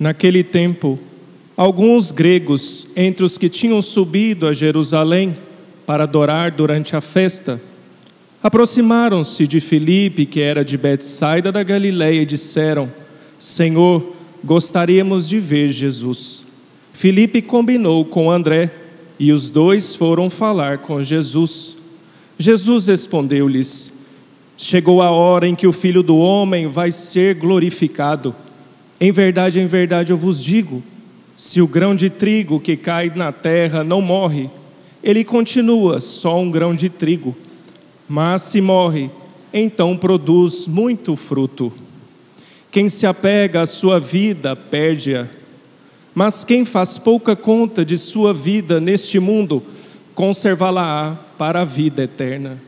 Naquele tempo, alguns gregos, entre os que tinham subido a Jerusalém para adorar durante a festa, aproximaram-se de Filipe, que era de Betsaida da Galileia, e disseram: Senhor, gostaríamos de ver Jesus. Filipe combinou com André, e os dois foram falar com Jesus. Jesus respondeu-lhes: Chegou a hora em que o Filho do Homem vai ser glorificado. Em verdade, eu vos digo, se o grão de trigo que cai na terra não morre, ele continua só um grão de trigo. Mas se morre, então produz muito fruto. Quem se apega à sua vida, perde-a. Mas quem faz pouca conta de sua vida neste mundo, conservá-la-á para a vida eterna.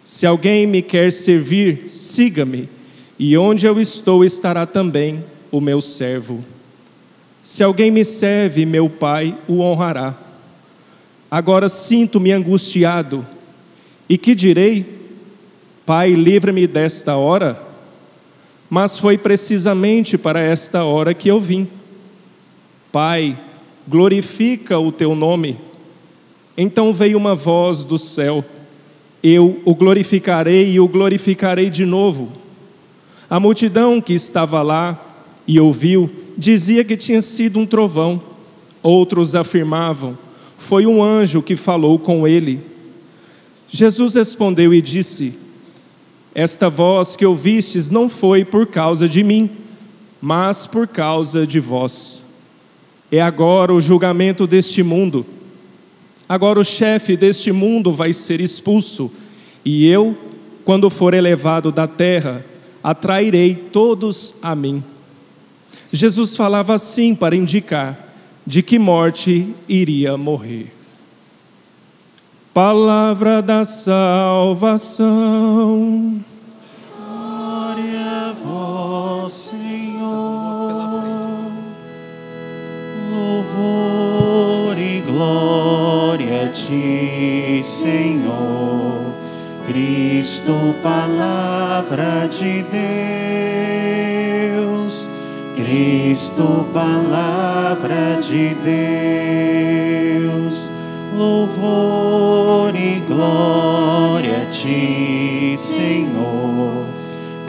Se alguém me quer servir, siga-me, e onde eu estou estará também o meu servo. Se alguém me serve, meu Pai o honrará. Agora sinto-me angustiado, e que direi? Pai, livra-me desta hora. Mas foi precisamente para esta hora que eu vim. Pai, glorifica o teu nome. Então veio uma voz do céu: eu o glorificarei e o glorificarei de novo. A multidão que estava lá e ouviu, dizia que tinha sido um trovão. Outros afirmavam: foi um anjo que falou com ele. Jesus respondeu e disse: esta voz que ouvistes não foi por causa de mim, mas por causa de vós. É agora o julgamento deste mundo. Agora o chefe deste mundo vai ser expulso, e eu, quando for elevado da terra, atrairei todos a mim. Jesus falava assim para indicar de que morte iria morrer. Palavra da salvação. Glória a vós, Senhor. Louvor e glória a ti, Senhor. Cristo, palavra de Deus. Cristo, palavra de Deus. Louvor e glória a ti, Senhor.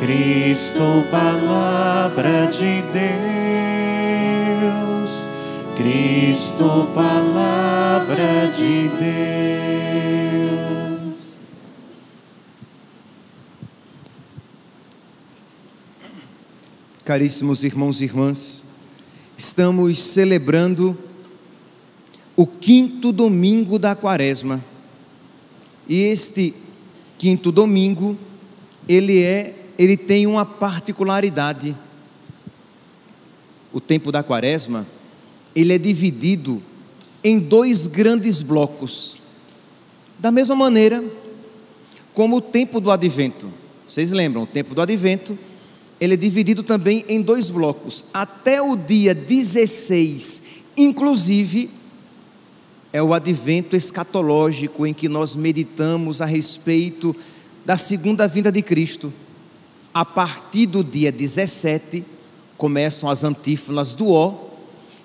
Cristo, palavra de Deus. Cristo, palavra de Deus. Caríssimos irmãos e irmãs, estamos celebrando o 5º domingo da Quaresma. E este 5º domingo, ele tem uma particularidade. O tempo da Quaresma, ele é dividido em 2 grandes blocos. Da mesma maneira como o tempo do Advento. Vocês lembram, o tempo do Advento, ele é dividido também em 2 blocos. Até o dia 16, inclusive, é o advento escatológico, em que nós meditamos a respeito da segunda vinda de Cristo. A partir do dia 17, começam as antífonas do Ó,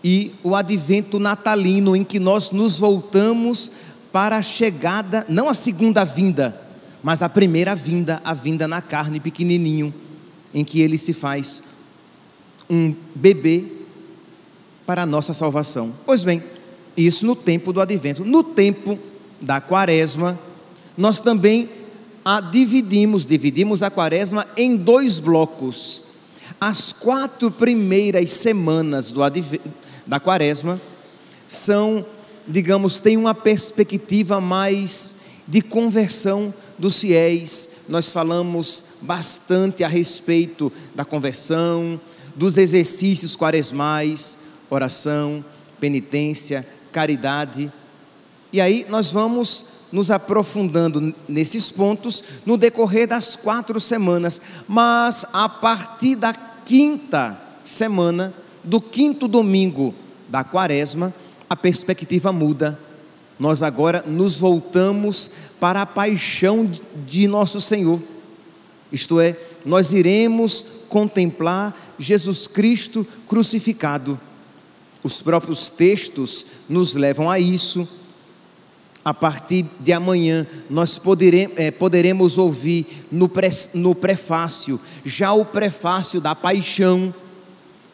e o advento natalino, em que nós nos voltamos para a chegada, não a segunda vinda, mas a primeira vinda, a vinda na carne, pequenininho, em que ele se faz um bebê para a nossa salvação. Pois bem, isso no tempo do advento. No tempo da Quaresma, nós também dividimos a Quaresma em 2 blocos. As 4 primeiras semanas da Quaresma são, digamos, tem uma perspectiva mais de conversão dos fiéis. Nós falamos bastante a respeito da conversão, dos exercícios quaresmais, oração, penitência, caridade. E aí nós vamos nos aprofundando nesses pontos no decorrer das 4 semanas. Mas a partir da 5ª semana, do 5º domingo da Quaresma, a perspectiva muda. Nós agora nos voltamos para a paixão de nosso Senhor. Isto é, nós iremos contemplar Jesus Cristo crucificado. Os próprios textos nos levam a isso. A partir de amanhã, nós poderemos ouvir no prefácio, já o prefácio da paixão,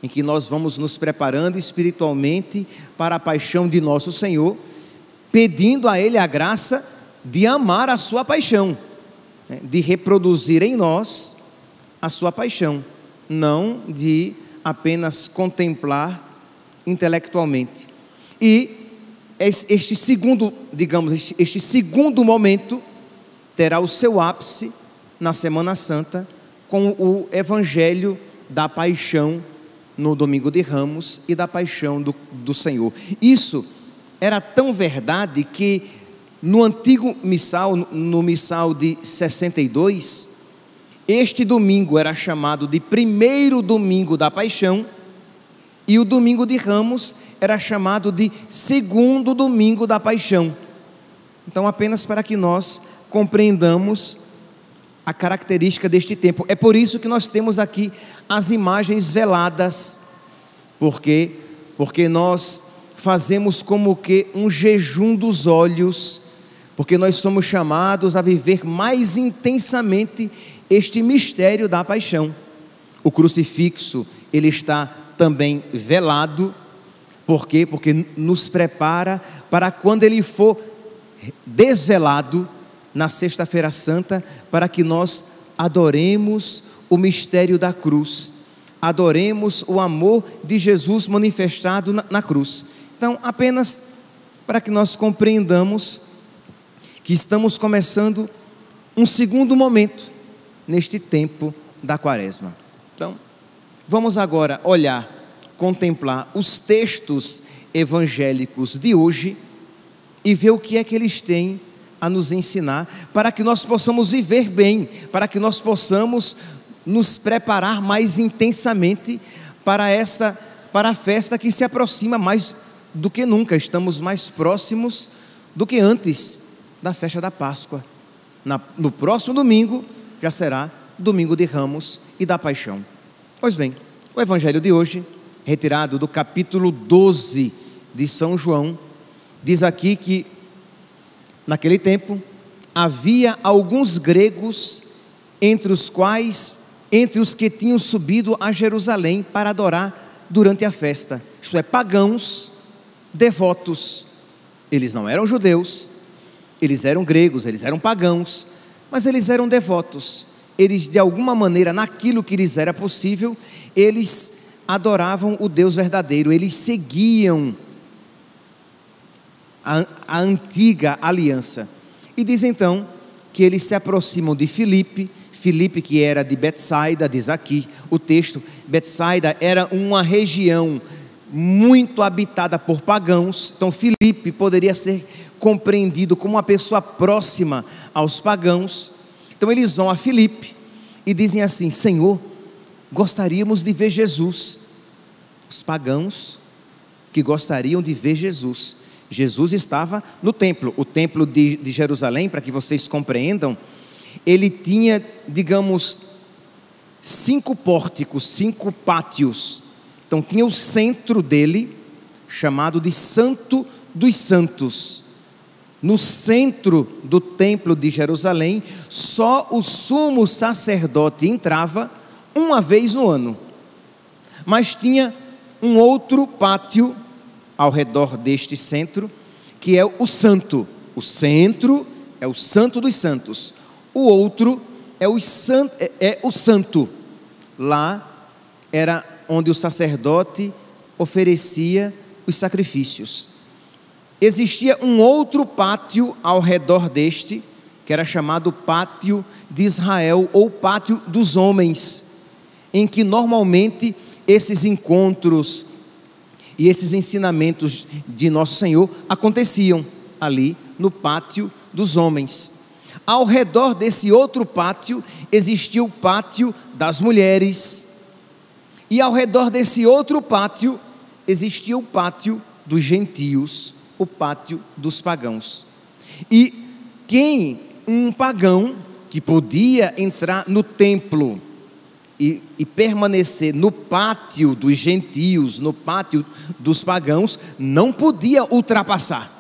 em que nós vamos nos preparando espiritualmente para a paixão de nosso Senhor, pedindo a Ele a graça de amar a sua paixão, de reproduzir em nós a sua paixão, não de apenas contemplar intelectualmente. E este segundo momento terá o seu ápice na Semana Santa, com o Evangelho da Paixão no Domingo de Ramos e da Paixão do Senhor. Isso era tão verdade que no antigo missal, no missal de 62, este domingo era chamado de primeiro domingo da Paixão, e o Domingo de Ramos era chamado de segundo domingo da Paixão. Então, apenas para que nós compreendamos a característica deste tempo. É por isso que nós temos aqui as imagens veladas, porque nós fazemos como que um jejum dos olhos, porque nós somos chamados a viver mais intensamente este mistério da paixão. O crucifixo, ele está também velado. Por quê? Porque nos prepara para quando ele for desvelado na Sexta-feira Santa, para que nós adoremos o mistério da cruz, adoremos o amor de Jesus manifestado na cruz. Então, apenas para que nós compreendamos que estamos começando um segundo momento neste tempo da Quaresma. Então, vamos agora olhar, contemplar os textos evangélicos de hoje e ver o que é que eles têm a nos ensinar, para que nós possamos viver bem, para que nós possamos nos preparar mais intensamente para a festa que se aproxima mais do que nunca. Estamos mais próximos do que antes da festa da Páscoa. No próximo domingo já será Domingo de Ramos e da Paixão. Pois bem, o evangelho de hoje, retirado do capítulo 12 de São João, diz aqui que naquele tempo havia alguns gregos entre os que tinham subido a Jerusalém para adorar durante a festa, isto é, pagãos devotos. Eles não eram judeus, eles eram gregos, eles eram pagãos, mas eles eram devotos. Eles, de alguma maneira, naquilo que lhes era possível, eles adoravam o Deus verdadeiro, eles seguiam a antiga aliança. E diz então que eles se aproximam de Filipe, que era de Betsaida, diz aqui o texto. Betsaida era uma região muito habitada por pagãos, então Filipe poderia ser compreendido como uma pessoa próxima aos pagãos. Então eles vão a Filipe e dizem assim: Senhor, gostaríamos de ver Jesus. Os pagãos que gostariam de ver Jesus. Jesus estava no templo, o templo de Jerusalém, para que vocês compreendam, ele tinha, digamos, 5 pórticos, 5 pátios. Então tinha o centro dele, chamado de Santo dos Santos. No centro do templo de Jerusalém, só o sumo sacerdote entrava uma vez no ano. Mas tinha um outro pátio ao redor deste centro, que é o santo. O centro é o Santo dos Santos. O outro é o santo. Lá era onde o sacerdote oferecia os sacrifícios. Existia um outro pátio ao redor deste, que era chamado Pátio de Israel, ou Pátio dos Homens, em que normalmente esses encontros e esses ensinamentos de Nosso Senhor aconteciam ali no Pátio dos Homens. Ao redor desse outro pátio existia o Pátio das Mulheres, e ao redor desse outro pátio existia o Pátio dos Gentios, o Pátio dos Pagãos. E um pagão que podia entrar no templo e permanecer no pátio dos gentios, no pátio dos pagãos, não podia ultrapassar.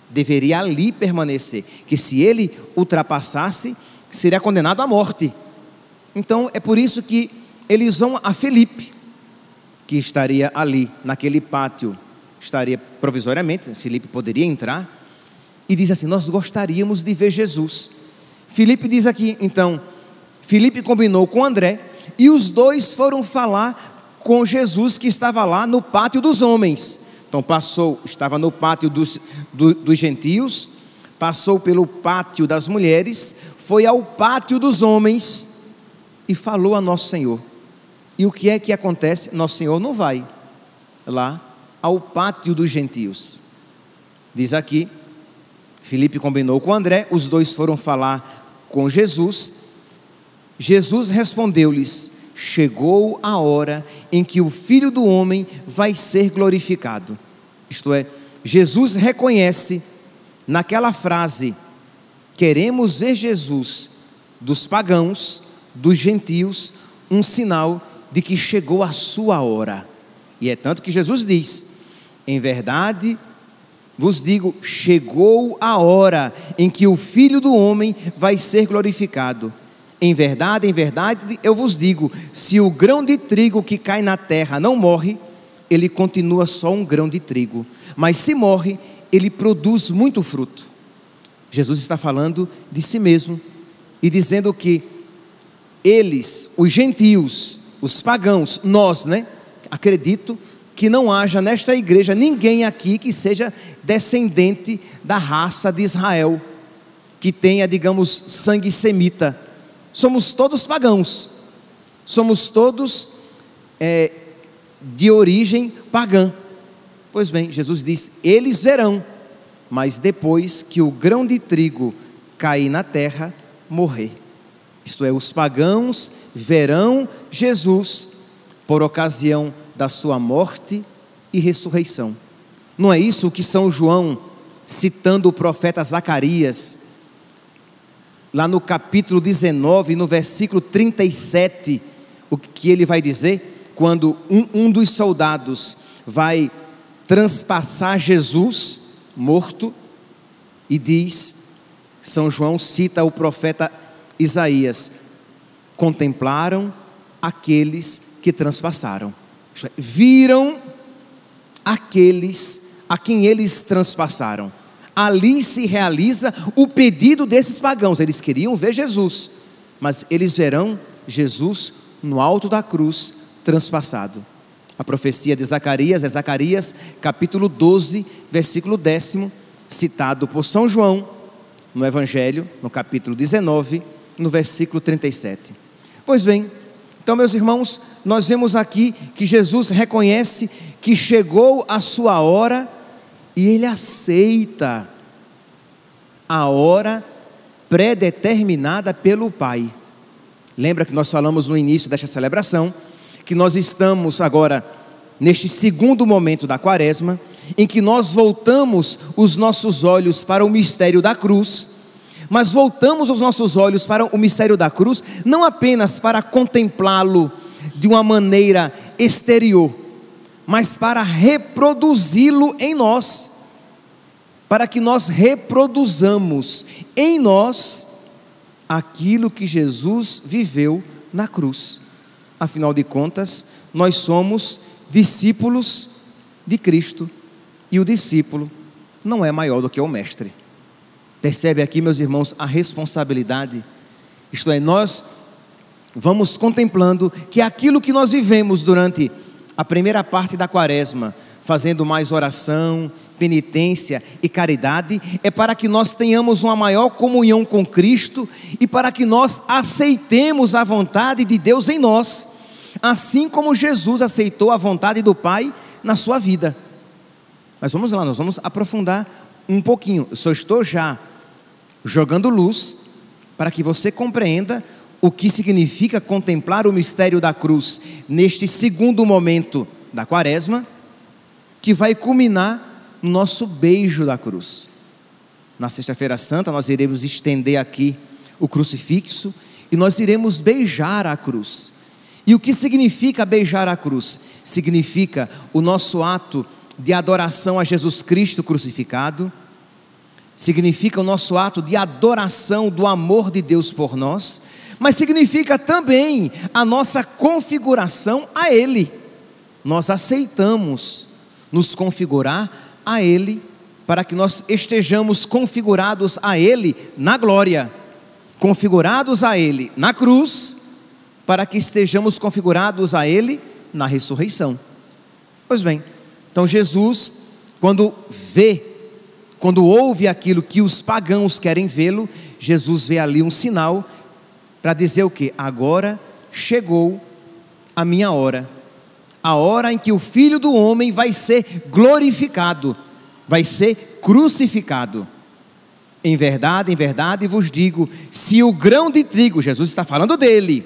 Deveria ali permanecer, que se ele ultrapassasse, seria condenado à morte. Então é por isso que eles vão a Filipe, que estaria ali naquele pátio, estaria provisoriamente, Filipe poderia entrar, e diz assim: nós gostaríamos de ver Jesus. Filipe diz aqui, então, Filipe combinou com André, e os dois foram falar com Jesus, que estava lá no pátio dos homens. Então estava no pátio dos gentios, passou pelo pátio das mulheres, foi ao pátio dos homens e falou a Nosso Senhor. E o que é que acontece? Nosso Senhor não vai lá ao pátio dos gentios. Diz aqui, Filipe combinou com André, os dois foram falar com Jesus. Jesus respondeu-lhes: chegou a hora em que o Filho do Homem vai ser glorificado. Isto é, Jesus reconhece naquela frase: queremos ver Jesus, dos pagãos, dos gentios, um sinal de que chegou a sua hora. E é tanto que Jesus diz: em verdade vos digo, chegou a hora em que o Filho do Homem vai ser glorificado. Em verdade eu vos digo, se o grão de trigo que cai na terra não morre, ele continua só um grão de trigo, mas se morre, ele produz muito fruto. Jesus está falando de si mesmo e dizendo que eles, os gentios, os pagãos, nós, acredito que não haja nesta igreja ninguém aqui que seja descendente da raça de Israel, que tenha, digamos, sangue semita. Somos todos pagãos, somos todos de origem pagã. Pois bem, Jesus diz: eles verão, mas depois que o grão de trigo cair na terra, morrer. Isto é, os pagãos verão Jesus por ocasião da sua morte e ressurreição. Não é isso que São João, citando o profeta Zacarias, lá no capítulo 19, no versículo 37, o que ele vai dizer? Quando um dos soldados vai transpassar Jesus morto, e diz, São João cita o profeta Isaías: contemplaram aqueles que transpassaram, viram aqueles a quem eles transpassaram. Ali se realiza o pedido desses pagãos. Eles queriam ver Jesus, mas eles verão Jesus no alto da cruz, transpassado. A profecia de Zacarias é Zacarias capítulo 12, versículo 10, citado por São João no Evangelho, no capítulo 19, no versículo 37. Pois bem, então, meus irmãos, nós vemos aqui que Jesus reconhece que chegou a sua hora e ele aceita a hora predeterminada pelo Pai. Lembra que nós falamos no início desta celebração que nós estamos agora neste segundo momento da Quaresma, em que nós voltamos os nossos olhos para o mistério da cruz, mas voltamos os nossos olhos para o mistério da cruz não apenas para contemplá-lo de uma maneira exterior, mas para reproduzi-lo em nós, para que nós reproduzamos em nós aquilo que Jesus viveu na cruz. Afinal de contas, nós somos discípulos de Cristo, e o discípulo não é maior do que o mestre. Percebe aqui, meus irmãos, a responsabilidade? Isto é, nós vamos contemplando que aquilo que nós vivemos durante a primeira parte da Quaresma, fazendo mais oração, penitência e caridade, é para que nós tenhamos uma maior comunhão com Cristo e para que nós aceitemos a vontade de Deus em nós, assim como Jesus aceitou a vontade do Pai na sua vida. Mas vamos lá, nós vamos aprofundar um pouquinho. Eu só estou já jogando luz para que você compreenda o que significa contemplar o mistério da cruz neste segundo momento da Quaresma, que vai culminar no nosso beijo da cruz. Na Sexta-feira Santa nós iremos estender aqui o crucifixo e nós iremos beijar a cruz. E o que significa beijar a cruz? Significa o nosso ato de adoração a Jesus Cristo crucificado, significa o nosso ato de adoração do amor de Deus por nós, mas significa também a nossa configuração a Ele. Nós aceitamos nos configurar a Ele, para que nós estejamos configurados a Ele na glória, configurados a Ele na cruz, para que estejamos configurados a Ele na ressurreição. Pois bem, então Jesus, quando ouve aquilo que os pagãos querem vê-lo, Jesus vê ali um sinal para dizer o quê? Agora chegou a minha hora, a hora em que o Filho do Homem vai ser glorificado, vai ser crucificado. Em verdade vos digo, se o grão de trigo, Jesus está falando dele,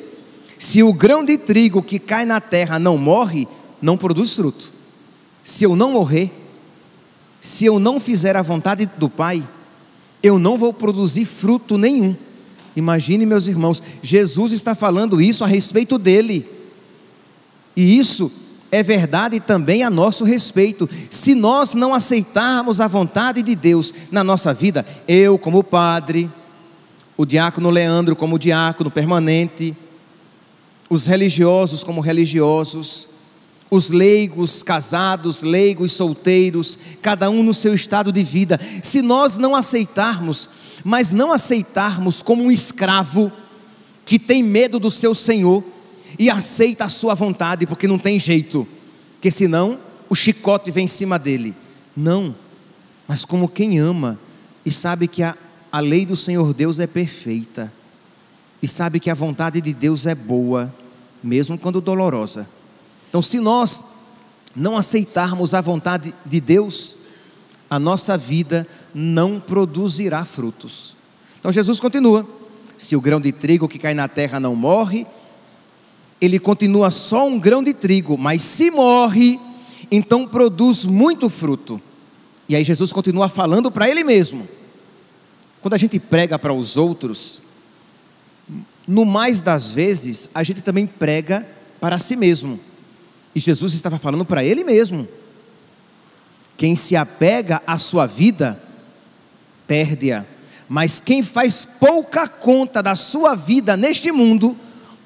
se o grão de trigo que cai na terra não morre, não produz fruto. Se eu não morrer, se eu não fizer a vontade do Pai, eu não vou produzir fruto nenhum. Imagine, meus irmãos, Jesus está falando isso a respeito dele, e isso é verdade também a nosso respeito. Se nós não aceitarmos a vontade de Deus na nossa vida, eu como padre, o diácono Leandro como diácono permanente, os religiosos como religiosos, os leigos casados, leigos solteiros, cada um no seu estado de vida, se nós não aceitarmos, mas não aceitarmos como um escravo que tem medo do seu senhor e aceita a sua vontade porque não tem jeito, porque senão o chicote vem em cima dele. Não, mas como quem ama e sabe que a lei do Senhor Deus é perfeita, e sabe que a vontade de Deus é boa, mesmo quando dolorosa. Então, se nós não aceitarmos a vontade de Deus, a nossa vida não produzirá frutos. Então Jesus continua: se o grão de trigo que cai na terra não morre, ele continua só um grão de trigo, mas se morre, então produz muito fruto. E aí Jesus continua falando para ele mesmo. Quando a gente prega para os outros, no mais das vezes, a gente também prega para si mesmo. E Jesus estava falando para ele mesmo. Quem se apega à sua vida, perde-a. Mas quem faz pouca conta da sua vida neste mundo,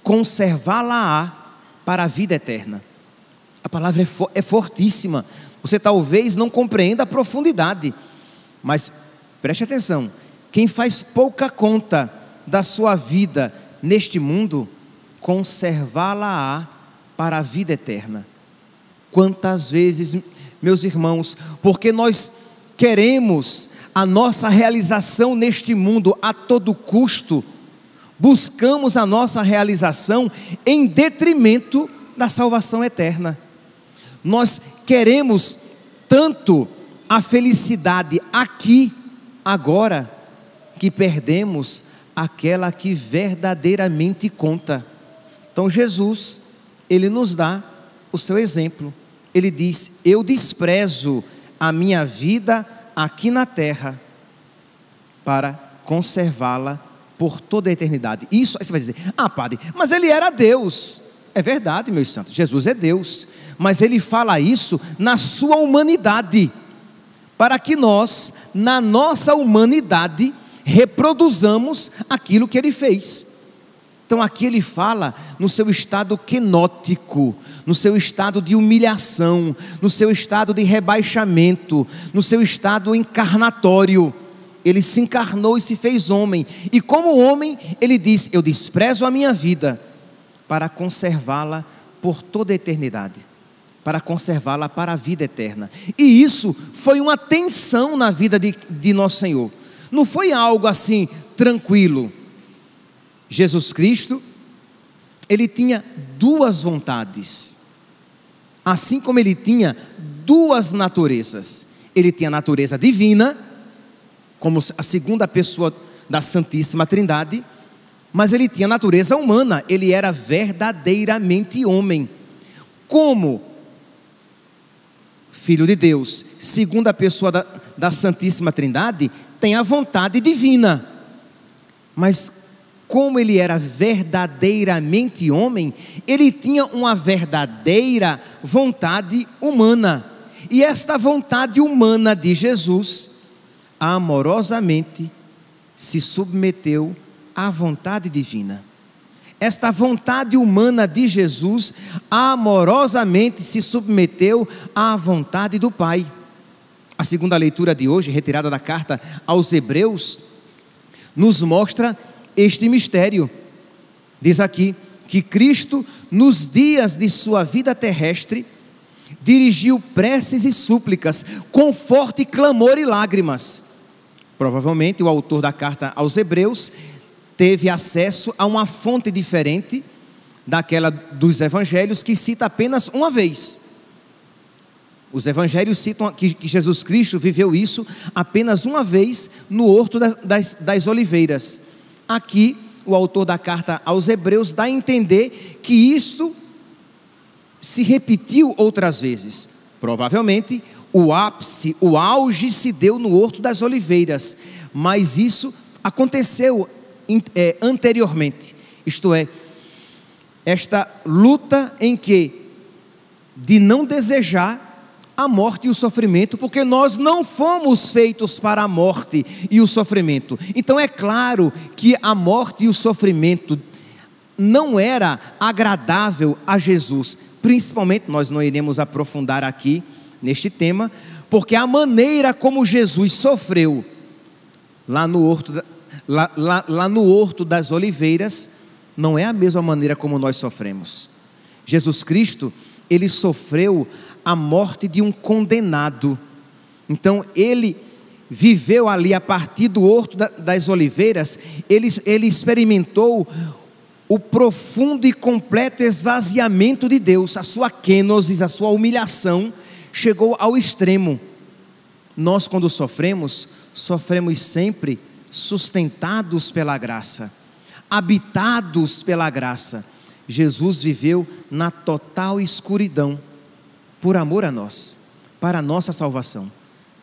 conservá-la-á para a vida eterna. A palavra é fortíssima. Você talvez não compreenda a profundidade, mas preste atenção. Quem faz pouca conta da sua vida neste mundo, conservá-la-á para a vida eterna. Quantas vezes, meus irmãos, porque nós queremos a nossa realização neste mundo a todo custo, buscamos a nossa realização em detrimento da salvação eterna. Nós queremos tanto a felicidade aqui, agora, que perdemos aquela que verdadeiramente conta. Então Jesus, ele nos dá o seu exemplo. Ele diz: eu desprezo a minha vida aqui na terra para conservá-la por toda a eternidade. Isso, aí você vai dizer: ah, padre, mas ele era Deus. É verdade, meus santos, Jesus é Deus, mas ele fala isso na sua humanidade, para que nós, na nossa humanidade, reproduzamos aquilo que ele fez. Então aqui ele fala no seu estado quenótico, no seu estado de humilhação, no seu estado de rebaixamento, no seu estado encarnatório. Ele se encarnou e se fez homem, e como homem ele diz: eu desprezo a minha vida para conservá-la por toda a eternidade, para conservá-la para a vida eterna. E isso foi uma tensão na vida de nosso Senhor. Não foi algo assim tranquilo. Jesus Cristo, ele tinha duas vontades, assim como ele tinha duas naturezas. Ele tinha a natureza divina, como a segunda pessoa da Santíssima Trindade, mas ele tinha a natureza humana. Ele era verdadeiramente homem, como Filho de Deus, segunda pessoa da Santíssima Trindade, tem a vontade divina. Mas como ele era verdadeiramente homem, ele tinha uma verdadeira vontade humana. E esta vontade humana de Jesus, amorosamente, se submeteu à vontade divina. Esta vontade humana de Jesus, amorosamente se submeteu à vontade do Pai. A segunda leitura de hoje, retirada da carta aos Hebreus, nos mostra este mistério. Diz aqui que Cristo, nos dias de sua vida terrestre, dirigiu preces e súplicas com forte clamor e lágrimas. Provavelmente o autor da carta aos Hebreus teve acesso a uma fonte diferente daquela dos evangelhos, que cita apenas uma vez. Os evangelhos citam que Jesus Cristo viveu isso apenas uma vez no Horto das Oliveiras. Aqui, o autor da carta aos Hebreus dá a entender que isto se repetiu outras vezes. Provavelmente, o ápice, o auge se deu no Horto das Oliveiras, mas isso aconteceu anteriormente. Isto é, esta luta em que, de não desejar a morte e o sofrimento, porque nós não fomos feitos para a morte e o sofrimento. Então é claro que a morte e o sofrimento não era agradável a Jesus. Principalmente, nós não iremos aprofundar aqui neste tema, porque a maneira como Jesus sofreu lá no Horto das Oliveiras não é a mesma maneira como nós sofremos. Jesus Cristo, ele sofreu a morte de um condenado. Então ele viveu ali a partir do Horto das Oliveiras, ele experimentou o profundo e completo esvaziamento de Deus. A sua kenosis, a sua humilhação chegou ao extremo. Nós, quando sofremos sempre sustentados pela graça, habitados pela graça. Jesus viveu na total escuridão por amor a nós, para a nossa salvação.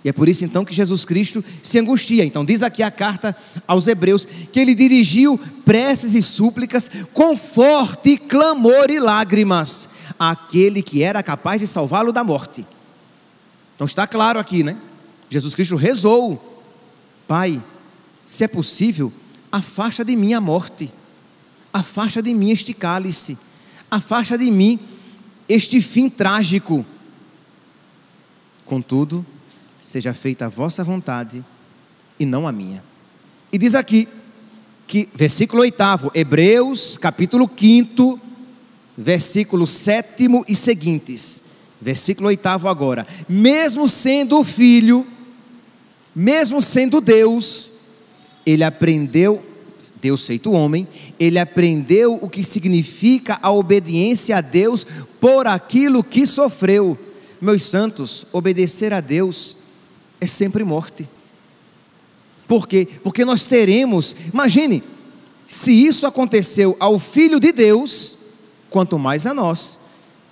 E é por isso então que Jesus Cristo se angustia. Então diz aqui a carta aos Hebreus que ele dirigiu preces e súplicas com forte clamor e lágrimas àquele que era capaz de salvá-lo da morte. Então está claro aqui, né? Jesus Cristo rezou: Pai, se é possível, afasta de mim a morte, afasta de mim este cálice, afasta de mim este fim trágico. Contudo, seja feita a vossa vontade e não a minha. E diz aqui, que versículo 8, Hebreus capítulo 5, versículo 7 e seguintes. Versículo 8 agora: mesmo sendo o Filho, mesmo sendo Deus, ele aprendeu, Deus feito homem, ele aprendeu o que significa a obediência a Deus por aquilo que sofreu. Meus santos, obedecer a Deus é sempre morte. Por quê? Porque nós teremos, imagine, se isso aconteceu ao Filho de Deus, quanto mais a nós,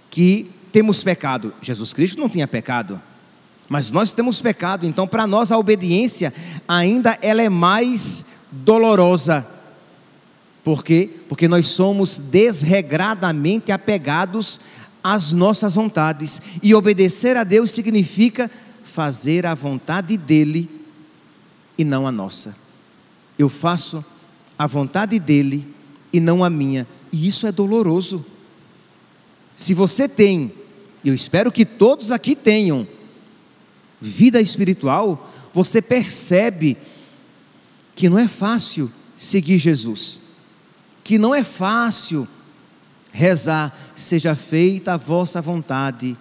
que temos pecado. Jesus Cristo não tinha pecado, mas nós temos pecado. Então para nós a obediência ainda ela é mais dolorosa. Por quê? Porque nós somos desregradamente apegados às nossas vontades, e obedecer a Deus significa fazer a vontade dele e não a nossa. Eu faço a vontade dele e não a minha, e isso é doloroso. Se você tem, eu espero que todos aqui tenham vida espiritual, você percebe que não é fácil seguir Jesus, que não é fácil rezar: seja feita a vossa vontade,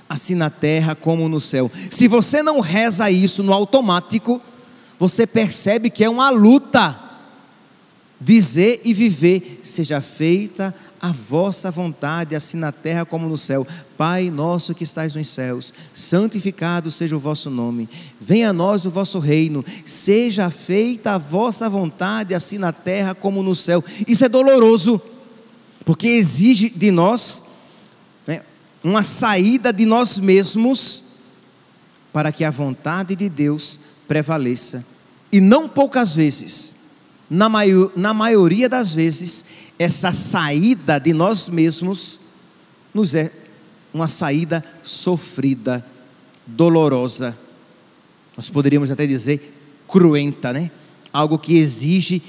assim na terra como no céu. Se você não reza isso no automático, você percebe que é uma luta dizer e viver: seja feita a vossa vontade, assim na terra como no céu. Pai nosso que estais nos céus, santificado seja o vosso nome, venha a nós o vosso reino, seja feita a vossa vontade, assim na terra como no céu. Isso é doloroso, porque exige de nós, né, uma saída de nós mesmos, para que a vontade de Deus prevaleça. E não poucas vezes na maioria das vezes, essa saída de nós mesmos nos é uma saída sofrida, dolorosa. Nós poderíamos até dizer cruenta, né? Algo que exige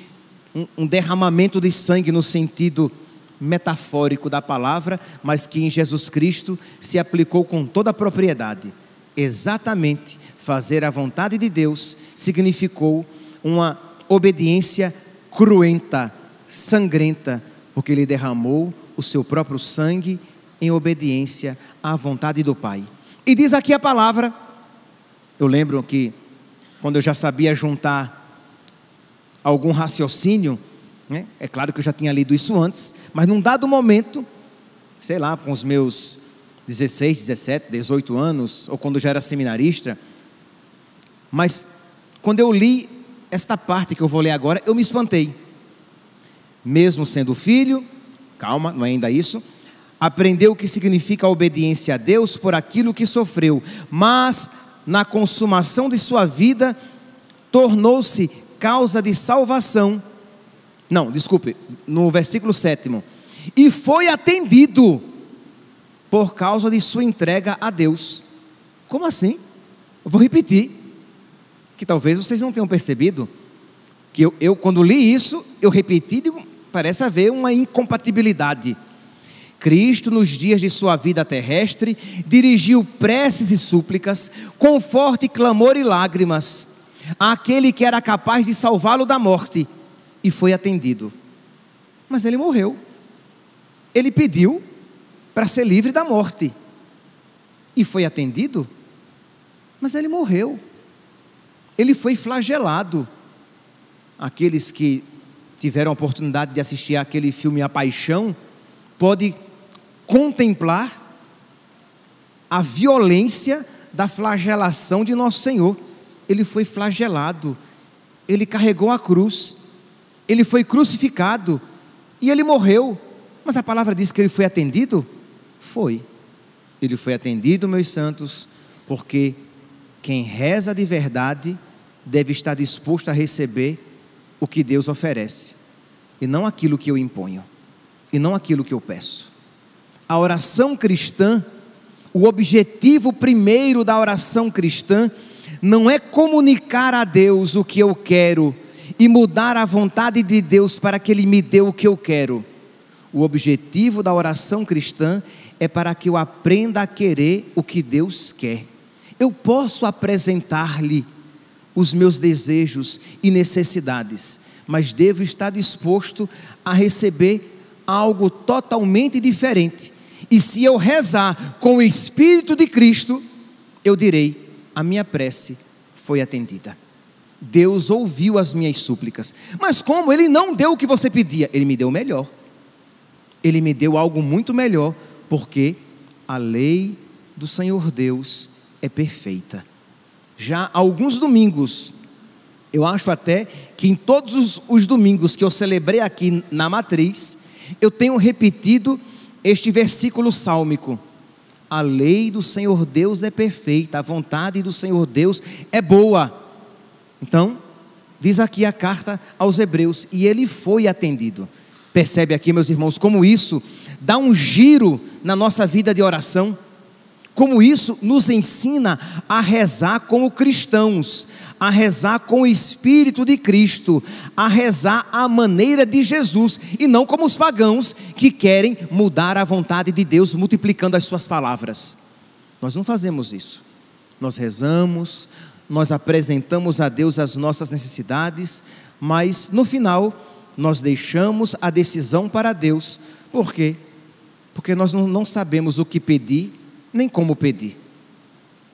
um derramamento de sangue no sentido metafórico da palavra, mas que em Jesus Cristo se aplicou com toda a propriedade. Exatamente, fazer a vontade de Deus significou uma obediência cruenta, sangrenta, porque Ele derramou o seu próprio sangue em obediência à vontade do Pai. E diz aqui a palavra, eu lembro que quando eu já sabia juntar algum raciocínio, né? É claro que eu já tinha lido isso antes, mas num dado momento, sei lá, com os meus 16, 17, 18 anos, ou quando eu já era seminarista, mas quando eu li esta parte que eu vou ler agora, eu me espantei. Mesmo sendo filho, calma, não é ainda isso, aprendeu o que significa a obediência a Deus por aquilo que sofreu, mas na consumação de sua vida, tornou-se causa de salvação. Não, desculpe, no versículo 7. E foi atendido por causa de sua entrega a Deus. Como assim? Eu vou repetir, que talvez vocês não tenham percebido, que eu quando li isso, eu repeti, digo, parece haver uma incompatibilidade. Cristo, nos dias de sua vida terrestre, dirigiu preces e súplicas, com forte clamor e lágrimas, àquele que era capaz de salvá-lo da morte, e foi atendido. Mas ele morreu. Ele pediu para ser livre da morte, e foi atendido, mas ele morreu. Ele foi flagelado. Aqueles que tiveram a oportunidade de assistir àquele filme A Paixão, pode contemplar a violência da flagelação de nosso Senhor. Ele foi flagelado, ele carregou a cruz, ele foi crucificado e ele morreu. Mas a palavra diz que ele foi atendido? Foi. Ele foi atendido, meus santos, porque quem reza de verdade deve estar disposto a receber o que Deus oferece, e não aquilo que eu imponho, e não aquilo que eu peço. A oração cristã, o objetivo primeiro da oração cristã, não é comunicar a Deus o que eu quero e mudar a vontade de Deus para que Ele me dê o que eu quero. O objetivo da oração cristã é para que eu aprenda a querer o que Deus quer. Eu posso apresentar-lhe os meus desejos e necessidades, mas devo estar disposto a receber algo totalmente diferente. E se eu rezar com o Espírito de Cristo, eu direi: a minha prece foi atendida. Deus ouviu as minhas súplicas. Mas como? Ele não deu o que você pedia, Ele me deu o melhor. Ele me deu algo muito melhor, porque a lei do Senhor Deus é perfeita. Já há alguns domingos, eu acho até que em todos os domingos que eu celebrei aqui na matriz, eu tenho repetido este versículo sálmico: a lei do Senhor Deus é perfeita, a vontade do Senhor Deus é boa. Então, diz aqui a carta aos Hebreus, e ele foi atendido. Percebe aqui, meus irmãos, como isso dá um giro na nossa vida de oração? Como isso nos ensina a rezar como cristãos, a rezar com o Espírito de Cristo, a rezar à maneira de Jesus, e não como os pagãos que querem mudar a vontade de Deus multiplicando as suas palavras. Nós não fazemos isso. Nós rezamos, nós apresentamos a Deus as nossas necessidades, mas no final nós deixamos a decisão para Deus. Por quê? Porque nós não sabemos o que pedir, nem como pedir.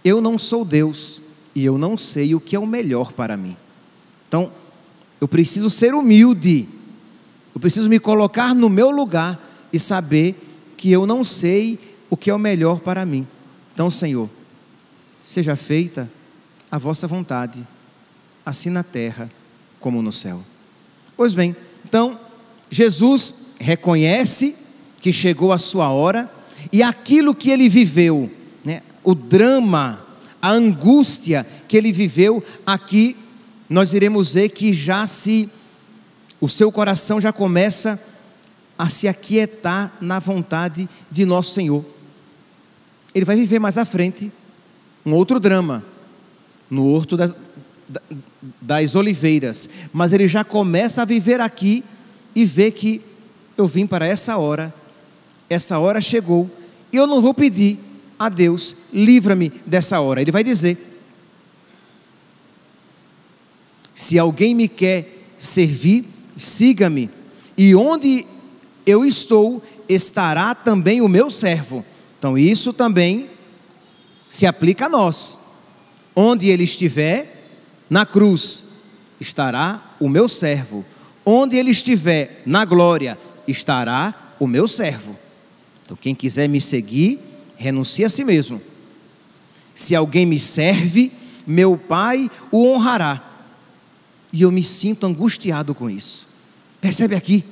Eu não sou Deus e eu não sei o que é o melhor para mim. Então, eu preciso ser humilde, eu preciso me colocar no meu lugar e saber que eu não sei o que é o melhor para mim. Então, Senhor, seja feita a vossa vontade, assim na terra como no céu. Pois bem, então, Jesus reconhece que chegou a sua hora, e aquilo que ele viveu, né, o drama, a angústia que ele viveu, aqui nós iremos ver que já se o seu coração já começa a se aquietar na vontade de nosso Senhor. Ele vai viver mais à frente um outro drama, no Horto das Oliveiras, mas ele já começa a viver aqui e vê que eu vim para essa hora chegou, e eu não vou pedir a Deus, livra-me dessa hora. Ele vai dizer: se alguém me quer servir, siga-me, e onde eu estou, estará também o meu servo. Então isso também se aplica a nós. Onde ele estiver, na cruz, estará o meu servo. Onde ele estiver na glória, estará o meu servo. Então quem quiser me seguir, renuncie a si mesmo. Se alguém me serve, meu Pai o honrará. E eu me sinto angustiado com isso. Percebe aqui,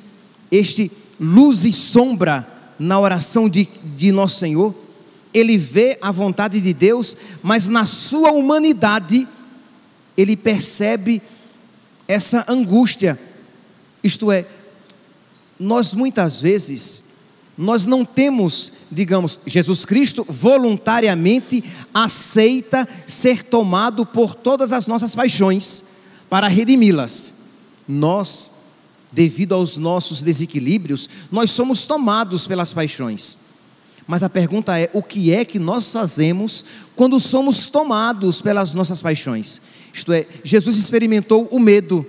este luz e sombra na oração de nosso Senhor? Ele vê a vontade de Deus, mas na sua humanidade, ele percebe essa angústia. Isto é, nós muitas vezes, nós não temos, digamos, Jesus Cristo voluntariamente aceita ser tomado por todas as nossas paixões para redimi-las. Nós, devido aos nossos desequilíbrios, nós somos tomados pelas paixões. Mas a pergunta é: o que é que nós fazemos quando somos tomados pelas nossas paixões? Isto é, Jesus experimentou o medo,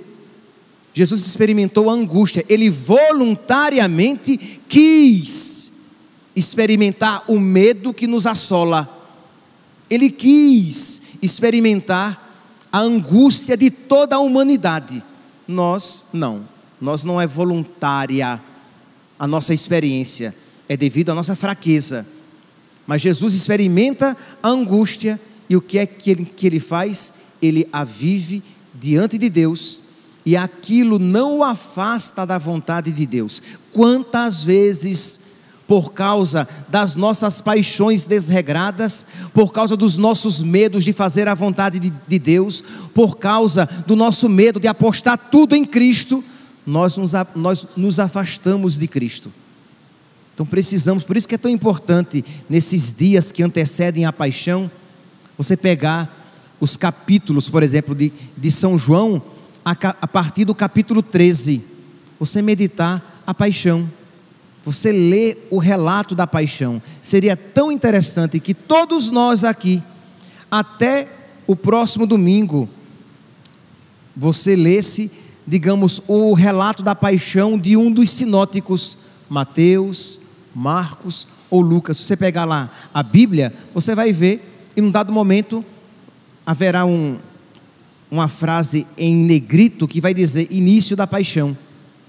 Jesus experimentou a angústia, ele voluntariamente quis experimentar o medo que nos assola, ele quis experimentar a angústia de toda a humanidade. Nós não é voluntária a nossa experiência, é devido à nossa fraqueza. Mas Jesus experimenta a angústia, e o que é que ele faz? Ele a vive diante de Deus, e aquilo não o afasta da vontade de Deus. Quantas vezes, por causa das nossas paixões desregradas, por causa dos nossos medos de fazer a vontade de Deus, por causa do nosso medo de apostar tudo em Cristo, nós nos afastamos de Cristo. Então precisamos, por isso que é tão importante, nesses dias que antecedem a paixão, você pegar os capítulos, por exemplo, de São João, a partir do capítulo 13, você meditar a paixão, você lê o relato da paixão. Seria tão interessante que todos nós aqui, até o próximo domingo, você lesse, digamos, o relato da paixão de um dos sinóticos, Mateus, Marcos ou Lucas. Se você pegar lá a Bíblia, você vai ver, e num dado momento haverá uma frase em negrito que vai dizer início da paixão,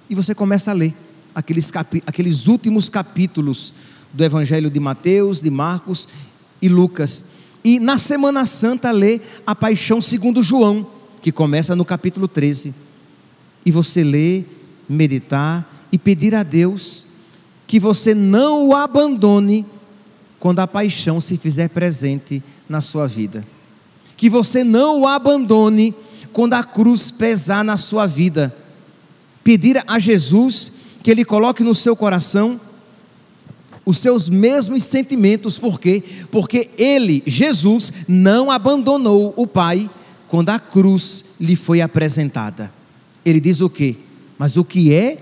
e você começa a ler aqueles últimos capítulos do Evangelho de Mateus, de Marcos e Lucas, e na Semana Santa lê a paixão segundo João, que começa no capítulo 13, e você lê, meditar e pedir a Deus que você não o abandone quando a paixão se fizer presente na sua vida, que você não o abandone quando a cruz pesar na sua vida. Pedir a Jesus que Ele coloque no seu coração os seus mesmos sentimentos. Por quê? Porque Ele, Jesus, não abandonou o Pai quando a cruz lhe foi apresentada. Ele diz o quê? Mas o que é?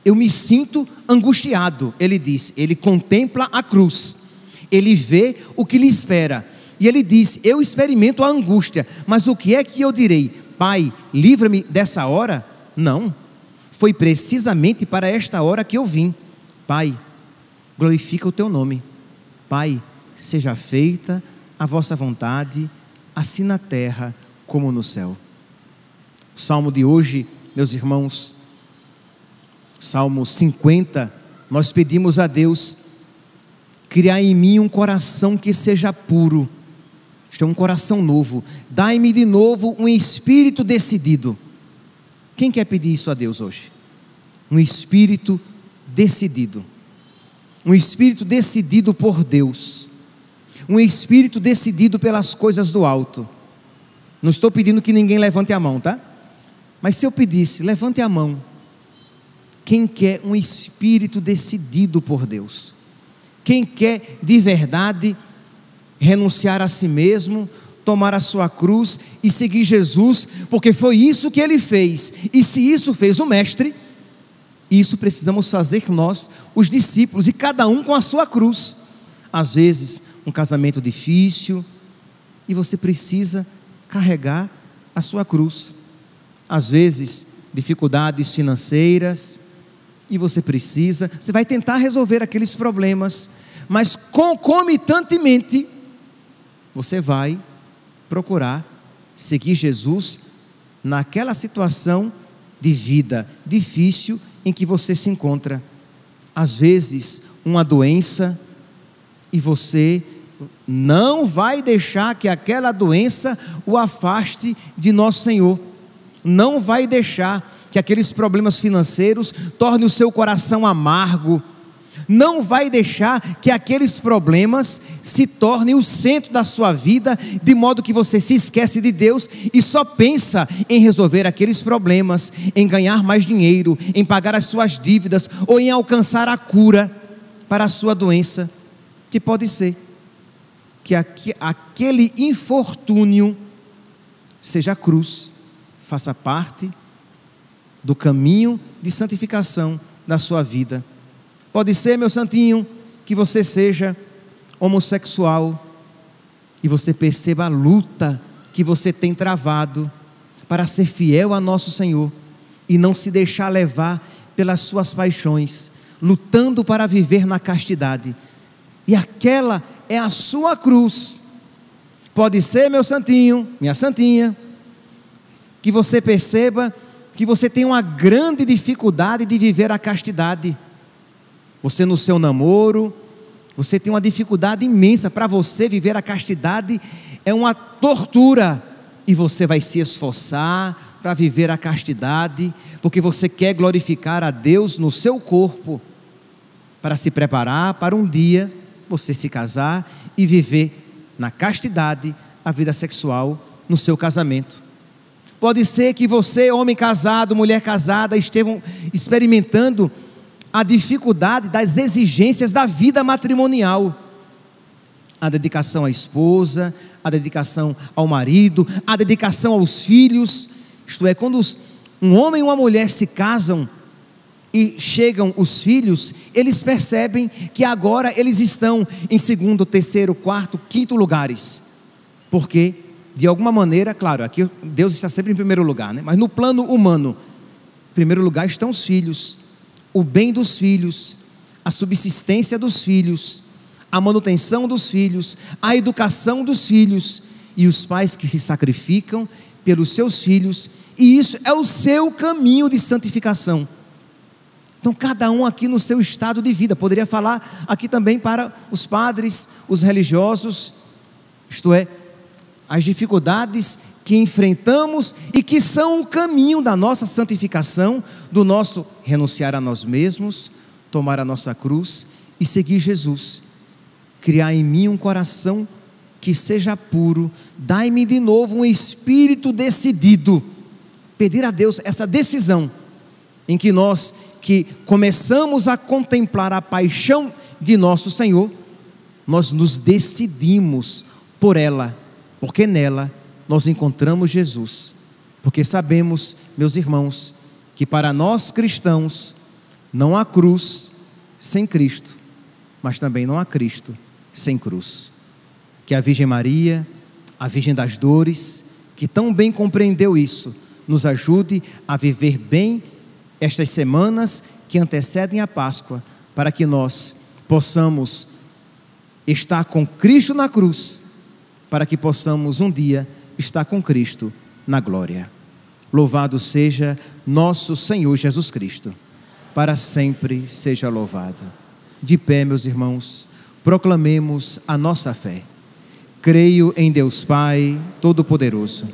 Eu me sinto angustiado. Ele diz, ele contempla a cruz, ele vê o que lhe espera, e ele diz: eu experimento a angústia, mas o que é que eu direi? Pai, livra-me dessa hora? Não, foi precisamente para esta hora que eu vim. Pai, glorifica o teu nome. Pai, seja feita a vossa vontade, assim na terra como no céu. O salmo de hoje, meus irmãos, Salmo 50, nós pedimos a Deus: criar em mim um coração que seja puro. Isto é um coração novo. Dai-me de novo um espírito decidido. Quem quer pedir isso a Deus hoje? Um espírito decidido. Um espírito decidido por Deus. Um espírito decidido pelas coisas do alto. Não estou pedindo que ninguém levante a mão, tá? Mas se eu pedisse, levante a mão, quem quer um espírito decidido por Deus? Quem quer de verdade renunciar a si mesmo, tomar a sua cruz e seguir Jesus, porque foi isso que ele fez, e se isso fez o Mestre, isso precisamos fazer nós, os discípulos, e cada um com a sua cruz. Às vezes, um casamento difícil, e você precisa carregar a sua cruz. Às vezes, dificuldades financeiras, e você vai tentar resolver aqueles problemas, mas concomitantemente, você vai procurar seguir Jesus naquela situação de vida difícil em que você se encontra. Às vezes, uma doença, e você não vai deixar que aquela doença o afaste de nosso Senhor. Não vai deixar que aqueles problemas financeiros tornem o seu coração amargo. Não vai deixar que aqueles problemas se tornem o centro da sua vida, de modo que você se esquece de Deus e só pensa em resolver aqueles problemas, em ganhar mais dinheiro, em pagar as suas dívidas ou em alcançar a cura para a sua doença, que pode ser que aquele infortúnio seja a cruz, faça parte do caminho de santificação da sua vida. Pode ser, meu santinho, que você seja homossexual e você perceba a luta que você tem travado para ser fiel a nosso Senhor e não se deixar levar pelas suas paixões, lutando para viver na castidade. E aquela é a sua cruz. Pode ser, meu santinho, minha santinha, que você perceba que você tem uma grande dificuldade de viver a castidade. Você no seu namoro, você tem uma dificuldade imensa. Para você viver a castidade é uma tortura, e você vai se esforçar para viver a castidade, porque você quer glorificar a Deus no seu corpo, para se preparar para um dia você se casar e viver na castidade a vida sexual no seu casamento. Pode ser que você, homem casado, mulher casada, estejam experimentando a dificuldade das exigências da vida matrimonial, a dedicação à esposa, a dedicação ao marido, a dedicação aos filhos. Isto é, quando um homem e uma mulher se casam e chegam os filhos, eles percebem que agora eles estão em segundo, terceiro, quarto, quinto lugares, porque de alguma maneira, claro, aqui Deus está sempre em primeiro lugar, né? Mas no plano humano, em primeiro lugar estão os filhos, o bem dos filhos, a subsistência dos filhos, a manutenção dos filhos, a educação dos filhos, e os pais que se sacrificam pelos seus filhos, e isso é o seu caminho de santificação. Então cada um aqui no seu estado de vida, poderia falar aqui também para os padres, os religiosos, isto é, as dificuldades que enfrentamos e que são o caminho da nossa santificação, do nosso renunciar a nós mesmos, tomar a nossa cruz e seguir Jesus. Criar em mim um coração que seja puro, dai-me de novo um espírito decidido. Pedir a Deus essa decisão, em que nós que começamos a contemplar a paixão de nosso Senhor, nós nos decidimos por ela, porque nela nós encontramos Jesus. Porque sabemos, meus irmãos, que para nós cristãos não há cruz sem Cristo, mas também não há Cristo sem cruz. Que a Virgem Maria, a Virgem das Dores, que tão bem compreendeu isso, nos ajude a viver bem estas semanas que antecedem a Páscoa, para que nós possamos estar com Cristo na cruz, para que possamos um dia estar com Cristo na glória. Louvado seja nosso Senhor Jesus Cristo, para sempre seja louvado. De pé, meus irmãos, proclamemos a nossa fé. Creio em Deus Pai Todo-Poderoso,